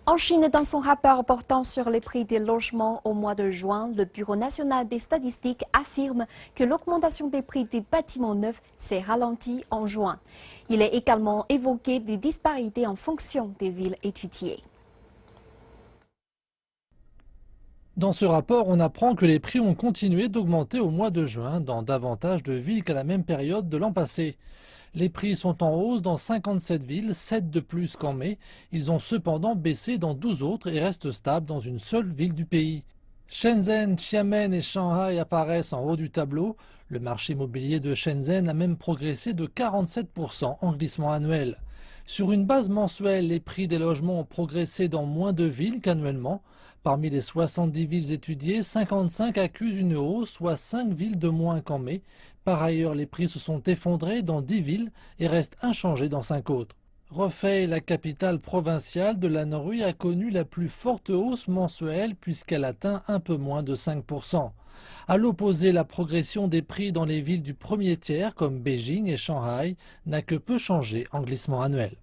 En Chine, dans son rapport portant sur les prix des logements au mois de juin, le Bureau national des statistiques affirme que l'augmentation des prix des bâtiments neufs s'est ralentie en juin. Il est également évoqué des disparités en fonction des villes étudiées. Dans ce rapport, on apprend que les prix ont continué d'augmenter au mois de juin dans davantage de villes qu'à la même période de l'an passé. Les prix sont en hausse dans 57 villes, 7 de plus qu'en mai. Ils ont cependant baissé dans 12 autres et restent stables dans une seule ville du pays. Shenzhen, Xiamen et Shanghai apparaissent en haut du tableau. Le marché immobilier de Shenzhen a même progressé de 47% en glissement annuel. Sur une base mensuelle, les prix des logements ont progressé dans moins de villes qu'annuellement. Parmi les 70 villes étudiées, 55 accusent une hausse, soit 5 villes de moins qu'en mai. Par ailleurs, les prix se sont effondrés dans 10 villes et restent inchangés dans 5 autres. Hefei, la capitale provinciale de l'Anhui, a connu la plus forte hausse mensuelle puisqu'elle atteint un peu moins de 5%. À l'opposé, la progression des prix dans les villes du premier tiers comme Beijing et Shanghai n'a que peu changé en glissement annuel.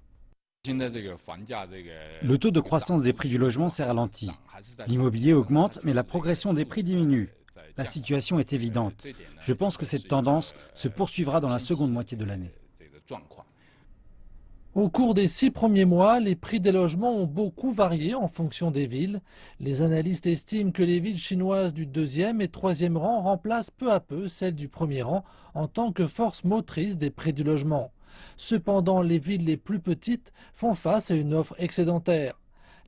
Le taux de croissance des prix du logement s'est ralenti. L'immobilier augmente, mais la progression des prix diminue. La situation est évidente. Je pense que cette tendance se poursuivra dans la seconde moitié de l'année. Au cours des 6 premiers mois, les prix des logements ont beaucoup varié en fonction des villes. Les analystes estiment que les villes chinoises du deuxième et troisième rang remplacent peu à peu celles du premier rang en tant que force motrice des prix du logement. Cependant, les villes les plus petites font face à une offre excédentaire.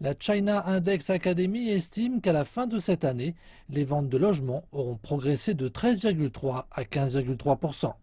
La China Index Academy estime qu'à la fin de cette année, les ventes de logements auront progressé de 13,3 à 15,3%.